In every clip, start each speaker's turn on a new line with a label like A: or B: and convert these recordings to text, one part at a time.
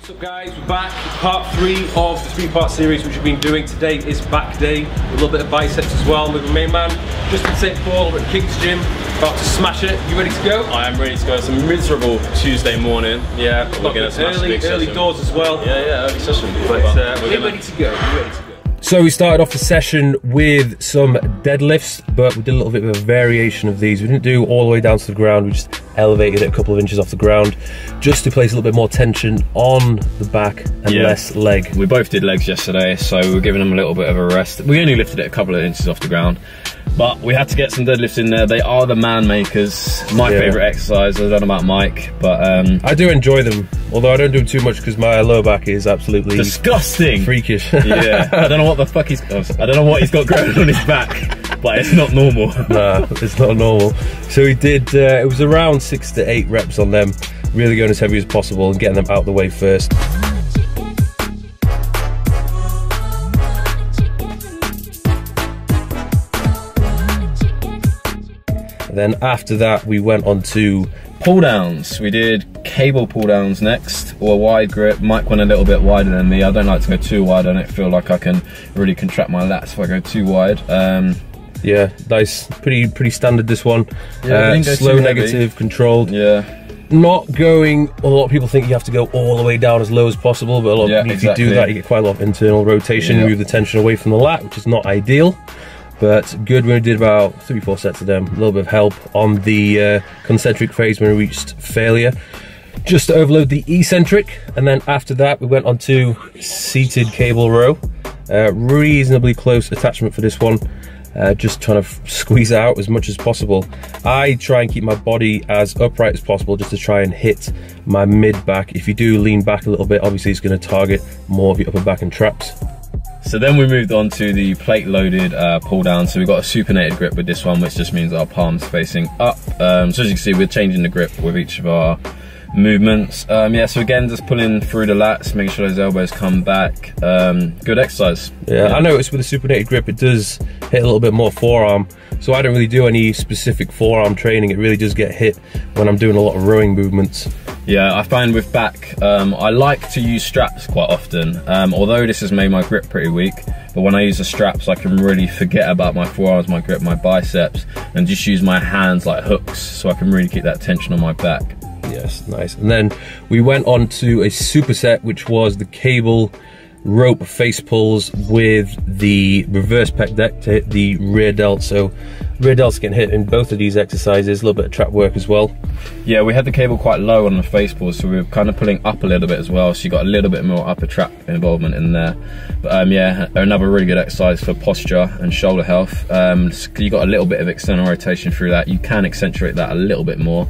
A: What's up guys, we're back. Part 3 of the 3-part series which we've been doing. Today is back day, a little bit of biceps as well with my main man, Justin St. Paul. We're at King's Gym, about to smash it. You ready to go?
B: I am ready to go. It's a miserable Tuesday morning.
A: Yeah,
B: we're going to smash
A: early doors as well.
B: Yeah, early session.
A: But we're ready to go. We're ready to go. So we started off the session with some deadlifts, but we did a little bit of a variation of these. We didn't do all the way down to the ground, we just elevated it a couple of inches off the ground, just to place a little bit more tension on the back and less leg.
B: We both did legs yesterday, so we're giving them a little bit of a rest. We only lifted it a couple of inches off the ground, but we had to get some deadlifts in there. They are the man makers. My favourite exercise. I don't know about Mike, but
A: I do enjoy them, although I don't do them too much because my lower back is absolutely
B: disgusting,
A: freakish.
B: Yeah, I don't know what the fuck I don't know what he's got growing on his back, but it's not normal.
A: Nah, it's not normal. So we did. It was around 6 to 8 reps on them, really going as heavy as possible and getting them out of the way first. Then after that we went on to
B: pull downs. We did cable pull downs next, or a wide grip. Mike went a little bit wider than me. I don't like to go too wide. I don't feel like I can really contract my lats if I go too wide.
A: Yeah, nice, pretty standard this one.
B: Yeah,
A: slow, negative, controlled.
B: Yeah.
A: Not going, a lot of people think you have to go all the way down as low as possible, but a lot if you do that you get quite a lot of internal rotation, move the tension away from the lat, which is not ideal. But good when we did about 3-4 sets of them. A little bit of help on the concentric phase when we reached failure. Just to overload the eccentric, and then after that we went on to seated cable row. Reasonably close attachment for this one. Just trying to squeeze out as much as possible. I try and keep my body as upright as possible just to try and hit my mid back. If you do lean back a little bit, obviously it's going to target more of your upper back and traps.
B: So then we moved on to the plate loaded pull down. So we've got a supinated grip with this one, which just means our palms facing up. So as you can see, we're changing the grip with each of our movements. Yeah, so again, just pulling through the lats, making sure those elbows come back. Good exercise.
A: Yeah, I noticed with the supinated grip, it does hit a little bit more forearm. So I don't really do any specific forearm training. It really does get hit when I'm doing a lot of rowing movements.
B: Yeah, I find with back, I like to use straps quite often, although this has made my grip pretty weak. But when I use the straps, I can really forget about my forearms, my grip, my biceps, and just use my hands like hooks, so I can really keep that tension on my back.
A: Yes, nice. And then we went on to a superset, which was the cable rope face pulls with the reverse pec deck to hit the rear delt. So rear delts getting hit in both of these exercises, a little bit of trap work as well.
B: Yeah, we had the cable quite low on the face pulls, so we were kind of pulling up a little bit as well, so you got a little bit more upper trap involvement in there. But yeah, another really good exercise for posture and shoulder health. You got a little bit of external rotation through that. You can accentuate that a little bit more,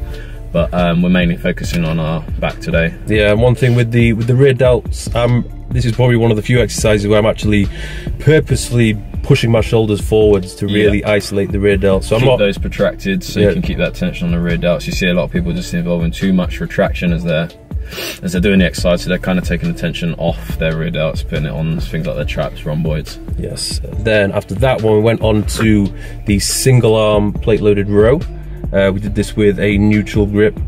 B: but we're mainly focusing on our back today. Yeah,
A: and one thing with the rear delts, this is probably one of the few exercises where I'm actually purposely pushing my shoulders forwards to really isolate the rear delt. So
B: keep those protracted, so you can keep that tension on the rear delts. You see a lot of people just involving too much retraction as they're doing the exercise, so they're kind of taking the tension off their rear delts, putting it on things like their traps, rhomboids.
A: Yes. Then after that one, we went on to the single arm plate loaded row. We did this with a neutral grip,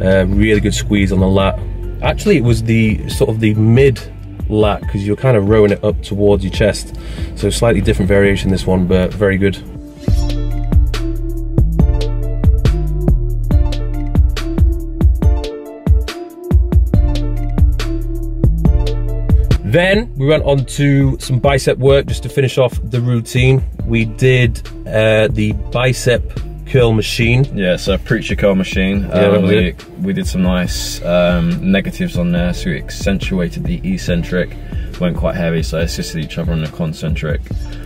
A: really good squeeze on the lat. Actually, it was the sort of the mid lat, because you're kind of rowing it up towards your chest. So slightly different variation this one, but very good. Then we went on to some bicep work just to finish off the routine. We did the bicep curl machine.
B: Yeah, so preacher curl machine. We did some nice negatives on there, so we accentuated the eccentric, went quite heavy, so assisted each other on the concentric.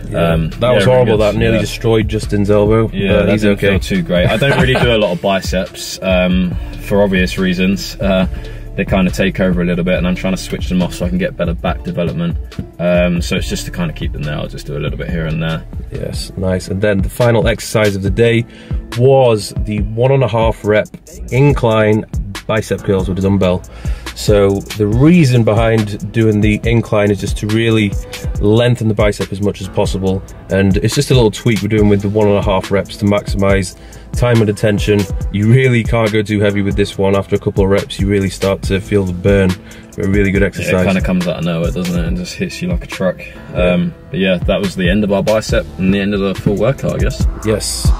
A: That was horrible. That nearly destroyed Justin's elbow.
B: Yeah, that didn't feel too great. I don't really do a lot of biceps for obvious reasons. They kind of take over a little bit, and I'm trying to switch them off so I can get better back development. So it's just to kind of keep them there. I'll just do a little bit here and there.
A: Yes, nice. And then the final exercise of the day was the 1.5 rep incline bicep curls with a dumbbell. So the reason behind doing the incline is just to really lengthen the bicep as much as possible, and it's just a little tweak we're doing with the 1.5 reps to maximize time under tension. You really can't go too heavy with this one. After a couple of reps you really start to feel the burn. A really good exercise.
B: Yeah, it kind of comes out of nowhere, doesn't it, and just hits you like a truck. But yeah, that was the end of our bicep and the end of the full workout, I guess.
A: Yes.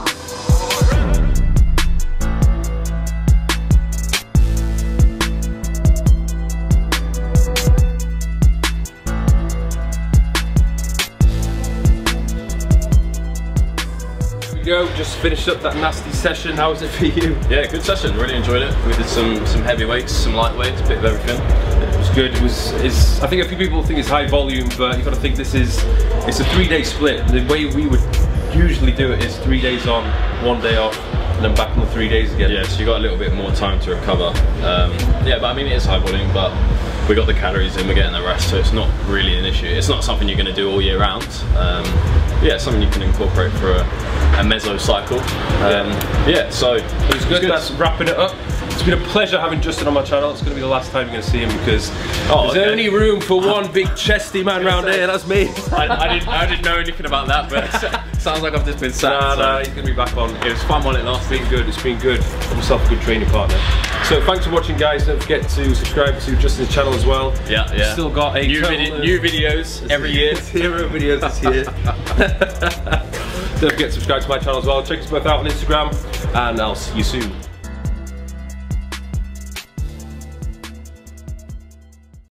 A: Go, just finished up that nasty session. How was it for you?
C: Yeah, good session, really enjoyed it. We did some heavy weights, some light weights, a bit of everything.
A: It was good. I think a few people think it's high volume, but you've got to think it's a 3-day split. The way we would usually do it is 3 days on, 1 day off, and then back on the 3 days again.
C: Yeah, so you got a little bit more time to recover. Yeah, but I mean, it is high volume, but we got the calories in, we're getting the rest, so it's not really an issue. It's not something you're going to do all year round. Yeah, it's something you can incorporate for a mesocycle. Yeah, so
A: it was good. That's wrapping it up. It's been a pleasure having Justin on my channel. It's going to be the last time you're going to see him because there's only room for one big chesty man round here. That's me.
C: I didn't know anything about that, but it sounds like I've just been sacked.
A: No, he's going to be back on.
C: It was fun while it lasted.
A: It's been good. Got myself a good training partner. So thanks for watching, guys. Don't forget to subscribe to Justin's channel as well.
C: Yeah.
A: Still got a
C: new videos every year.
A: 0 videos this year. Don't forget to subscribe to my channel as well. Check us both out on Instagram, and I'll see you soon.